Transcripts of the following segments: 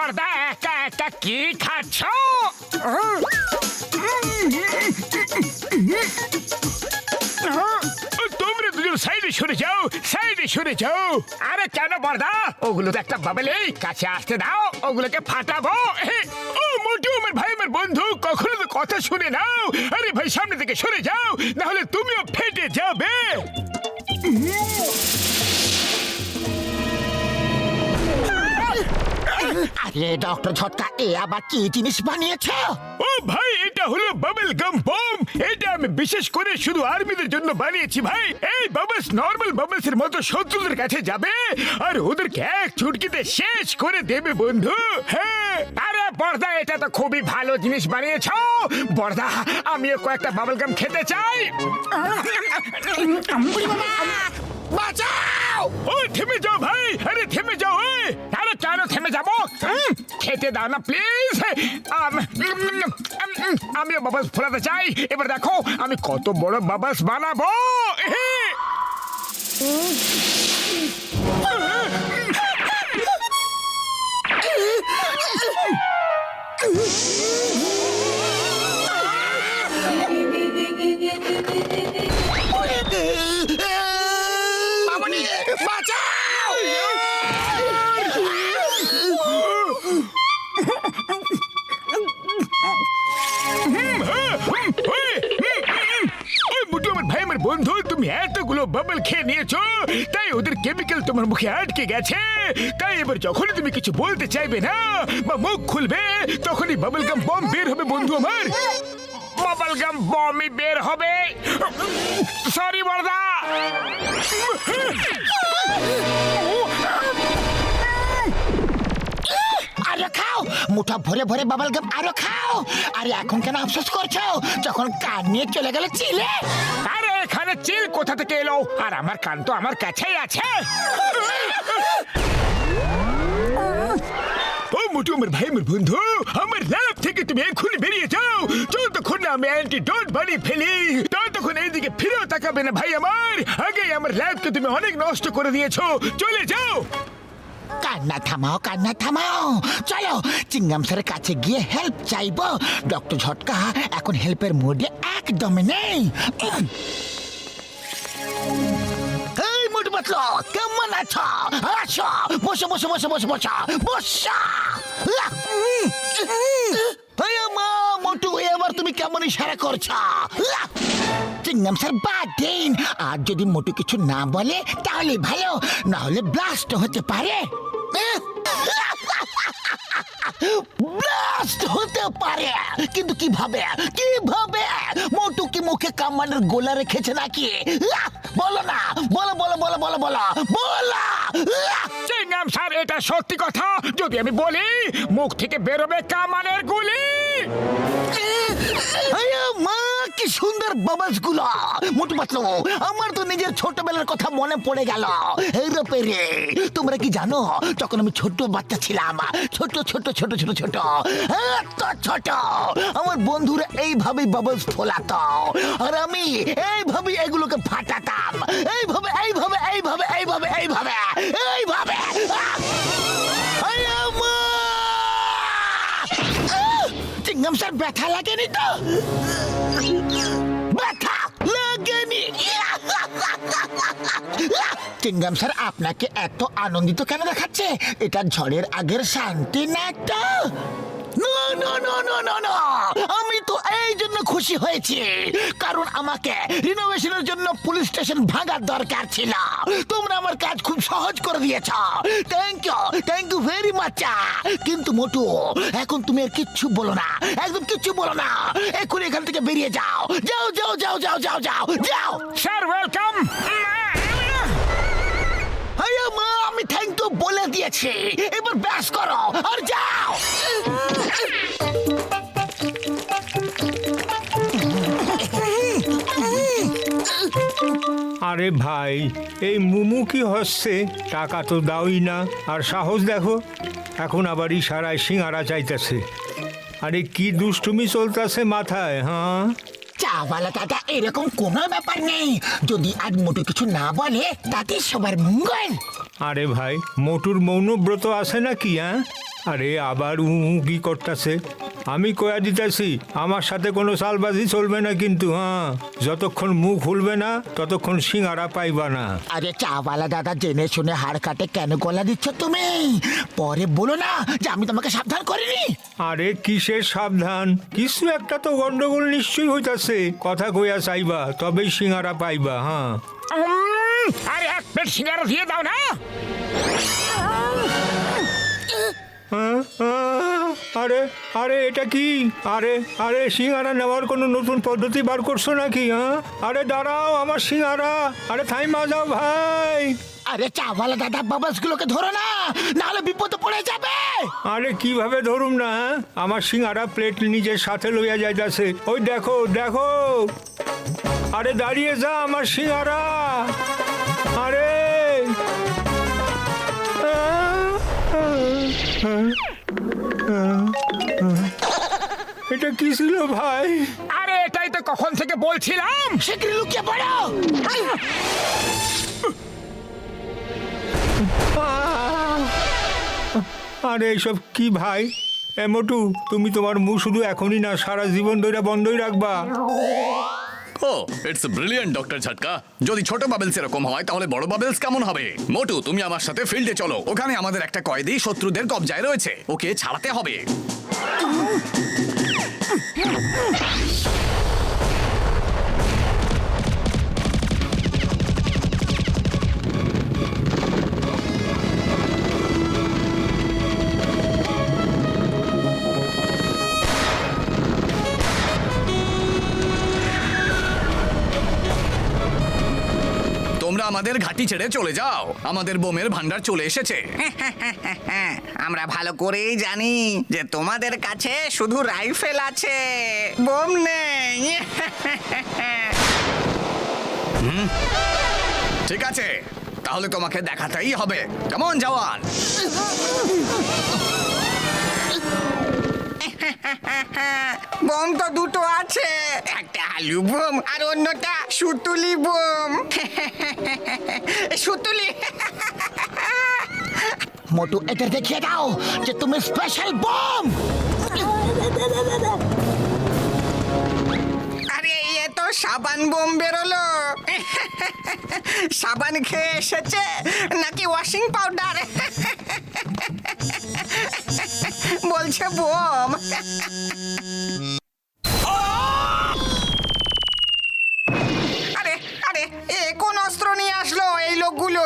বর্দা একা একা কি খাচ্ছ? তোমরা দুজন সাইডে সরে যাও, সাইডে সরে যাও। আরে কেন বর্দা, ওগুলো তো একটা বাবলে, কাছে আসতে দাও, ওগুলোকে ফাটাবো। ও মোটু, আমার ভাই, আমার বন্ধু, কখনো তো কথা শুনে নাও। আরে ভাই, সামনে থেকে সরে যাও, না হলে তুমিও ফেটে যাবে। আরে ডক্টর ঝটকা, এ আবার কি জিনিস বানিয়েছে? ও ভাই, এটা হলো বাবল গাম বম। এটা আমি বিশেষ করে শুধু আর্মিদের জন্য বানিয়েছি ভাই। এই বাবলস নরমাল বাবলস এর মতো শত্রুদের কাছে যাবে আর ওদেরকে এক চুটকিতে শেষ করে দেবে বন্ধু। হ্যাঁ, আরে বর্দা, এটা তো খুবই ভালো জিনিস বানিয়েছো বর্দা। আমিও কয়েকটা বাবল গাম খেতে চাই। বাঁচাও! ও থেমে যাও ভাই, আরে থেমে যাও। আরে কেন থেমে যাবো? খেতে দাও না প্লিজ। আমিও বাবাস ফোলাতে চাই। এবার দেখো আমি কত বড় বাবাস বানাবো। মামনি, বাঁচাও! মোটু, আমার ভাই, আমার বন্ধু, তুমি এতগুলো বাবল খেয়ে নিয়েছো, তাই ওদের কেমিক্যাল তোমার মুখে আটকে গেছে। তাই এবার যখনই তুমি কিছু বলতে চাইবে না বা মুখ খুলবে, তখনই বাবল গাম বম বের হবে বন্ধু আমার। বাবল গাম বমই বের হবে। সরি বর্দা। আরো খাও, মুঠা ভরে ভরে বাবল গাম আরো খাও। আরে এখন কেন আফসোস করছো যখন কান নিয়ে চলে গেল চিলে? আরে এখানে চিল কোথা থেকে এলো? আর আমার কান তো আমার কাছেই আছে। ও মোটু, আমার ভাই, আমার বন্ধু, আমার ল্যাব থেকে তুমি এক্ষুনি বেরিয়ে যাও। যতক্ষণ না আমি অ্যান্টিডোট বানিয়ে ফেলি, ততক্ষণ এইদিকে ফিরেও তাকাবে না ভাই আমার। আগে আমার ল্যাবকে তুমি অনেক নষ্ট করে দিয়েছো, চলে যাও। কান্না থামাও, কান্না থামাও। চলো চিংগাম স্যারের কাছে গিয়ে হেল্প চাইবো। ডক্টর ঝটকা এখন হেল্পের মুডে একদম নেই। এই মোটু পাতলো, কেমন আছো? আসো, বসো বসো বসো বসো বসো বসো। মা মোটু, এবার তুমি কেমন ইশারা করছো? চিংগাম স্যার বাদ দিন। আর যদি মোটু কিছু না বলে তাহলে ভালো, না হলে ব্লাস্ট হতে পারে। ব্লাস্ট হতে পারে, কিন্তু কিভাবে? কিভাবে? মোটু কি মুখে কামানের গোলা রেখেছে নাকি? বলো না, বলো বলো বলো বলো বলো বলো। চিংগাম স্যার, এটা সত্যি কথা। যদি আমি বলি, মুখ থেকে বেরোবে কামানের গুলি। মা, কি সুন্দর বাবাস গুলো। মোটু পাতলু, আমার তো নিজের ছোটবেলার কথা মনে পড়ে গেল। রে, তোমরা কি জানো, যখন আমি ছোট বাচ্চা ছিলাম, ছোট ছোট ছোট ছোট ছোট এত ছোট, আমার বন্ধুরা এইভাবেই বাবলস ফোলাতো আর আমি এইভাবে এগুলোকে ফাটাতাম। এইভাবে এইভাবে এইভাবে এইভাবে এইভাবে এইভাবে। চিংগাম স্যার, ব্যথা লাগেনি তো? ব্যথা লাগেনি? চিংগাম স্যার আপনাকে এত আনন্দিত কেন দেখাচ্ছে? এটা ঝড়ের আগের শান্তি না তো? আমি তো এই জন্য খুশি হয়েছি কারণ আমাকে রিনোভেশনের জন্য পুলিশ স্টেশন ভাঙার দরকার ছিল। তোমরা আমার কাজ খুব সহজ করে দিয়েছ। Thank you very much. কিন্তু মোটু, এখন তুমি আর কিচ্ছু বলো না, একদম কিচ্ছু বলো না। এখন এখান থেকে বেরিয়ে যাও, যাও যাও যাও যাও যাও যাও যাও। Sir, welcome. মা, আমি থ্যাংক ইউ বলে দিয়েছি, এবার ব্যাস করো আর যাও। আরে ভাই, এই মুমু কি হচ্ছে? টাকা তো দাওই না, আর সাহস দেখো, এখন আবার ইশারায় সিঙ্গারা চাইতেছে। আরে কি দুষ্টুমি চলতেছে মাথায়, হ্যাঁ? চাওয়ালা দাদা, এরকম কোনো ব্যাপার নেই। যদি আজ মোটু কিছু না বলে তাতে সবার মঙ্গল। আরে ভাই, মোটুর মৌনব্রত আছে নাকি? হ্যাঁ, আরে আবার কি করতেছে? আমি কয়া দিতেছি আমার সাথে কোনো সালবাজি চলবে না কিন্তু, হ্যাঁ, যতক্ষণ মুখ খুলবে না ততক্ষণ সিঙ্গারা পাইবা না। আরে চাওয়ালা দাদা, জেনে শুনে হাড় কাটে কেন গলা দিচ্ছ তুমি? পরে বলো না যে আমি তোমাকে সাবধান করিনি। আরে কিসের সাবধান? কিছু একটা তো গন্ডগোল নিশ্চয়ই হইতাছে। কথা কইয়া চাইবা তবেই সিঙ্গারা পাইবা। হ্যাঁ, আরে এক প্লেট সিঙ্গারা দিয়ে দাও না। আরে আরে এটা কি? আরে আরে সিঙ্গারা নেওয়ার কোনো নতুন পদ্ধতি বার করছো নাকি? হ্যাঁ, আরে দাঁড়াও আমার সিঙ্গারা। আরে থাইমা যাও ভাই। আরে চাওয়ালা দাদা, বাবাস গুলোকে ধরো না, নাহলে বিপদে পড়ে যাবে। আরে কিভাবে ধরুম না? আমার সিঙ্গারা প্লেট নিজের সাথে লইয়া যাইতাছে। ওই দেখো দেখো। আরে দাঁড়িয়ে যা আমার সিঙ্গারা। আরে এটা কি ছিল ভাই? আরে এটাই তো কখন থেকে বলছিলাম। শিগগিরই লুকিয়ে পড়ো। আরে এইসব কি ভাই? মোটু, তুমি তোমার মুখ শুধু এখনই না, সারা জীবন ধরে বন্ধই রাখবা। ও ইটস ব্রিলিয়ান্ট ডক্টর ঝটকা। যদি ছোট বাবেলস এরকম হয় তাহলে বড় বাবেলস কেমন হবে? মোটু, তুমি আমার সাথে ফিল্ডে চলো। ওখানে আমাদের একটা কয়েদি শত্রুদের কবজায় রয়েছে, ওকে ছাড়াতে হবে। তোমরা আমাদের ঘাঁটি ছেড়ে চলে যাও, আমাদের বোমের ভান্ডার চলে এসেছে। আমরা ভালো করেই জানি যে তোমাদের কাছে শুধু রাইফেল আছে, বোম নেই। ঠিক আছে, তাহলে তোমাকে দেখাতেই হবে। কেমন জওয়ান? বোম তো দুটো আছে, একটা আলু বোম আর অন্যটা সুতুলি বোম। সুতুলি। মোটু, এটা দেখিয়ে দাও যে তুমি স্পেশাল বম। আরে এ তো সাবান বোম বেরোলো। সাবান খেয়ে এসেছে নাকি ওয়াশিং পাউডার? বলছে বোম। আরে আরে এ কোন অস্ত্র নিয়ে আসলো এই লোকগুলো?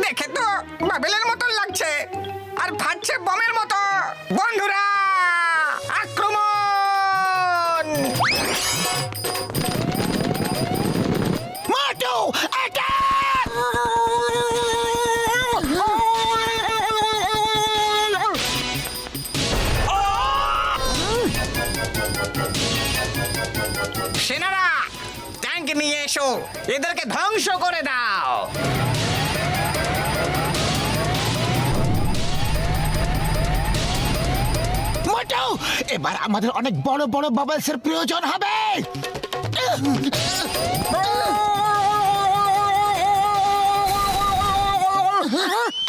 দেখে তো বাবেলের মতন লাগছে আর ফাটছে বোমের মতো। বন্ধুরা, আক্রমণ! মোটু, attack! সেনারা, ট্যাঙ্ক নিয়ে এসো, এদেরকে ধ্বংস করে দাও। মোটু, এবার আমাদের অনেক বড় বড় বাবলসের প্রয়োজন হবে।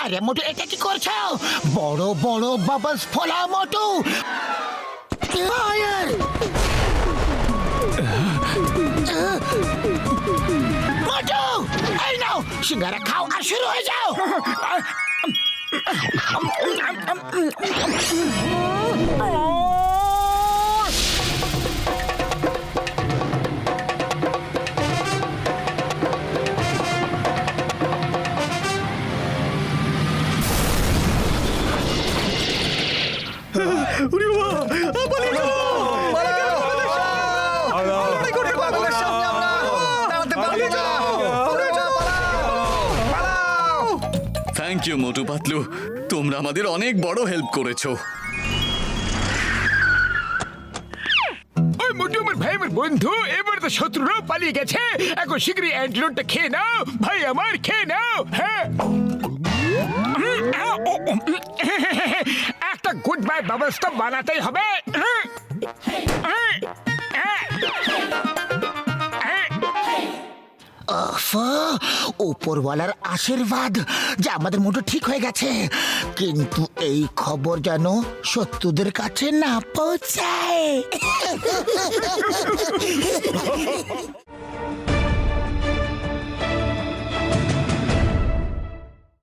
আরে মোটু, এটা কি করছো? বড় বড় বাবলস ফোলা মোটু। ফায়ার! মোটু, এই নাও, সিঙ্গারা খাও আর শুরু হয়ে যাও। থ্যাংক ইউ মোটু পাতলু, তোমরা আমাদের অনেক বড় হেল্প করেছো। ওই মোটু আমার ভাই, আমার বন্ধু, এবার তো শত্রুরাও পালিয়ে গেছে। এখন শীঘ্রই অ্যান্টিডোটটা খেয়ে নাও ভাই আমার, খেয়ে নাও। হ্যাঁ, একটা গুড বাই বাবলস তো বানাতেই হবে। উফ, উপরওয়ালার আশীর্বাদ যে আমাদের মোটো ঠিক হয়ে গেছে, কিন্তু এই খবর যেন শত্রুদের কাছে না পৌঁছায়।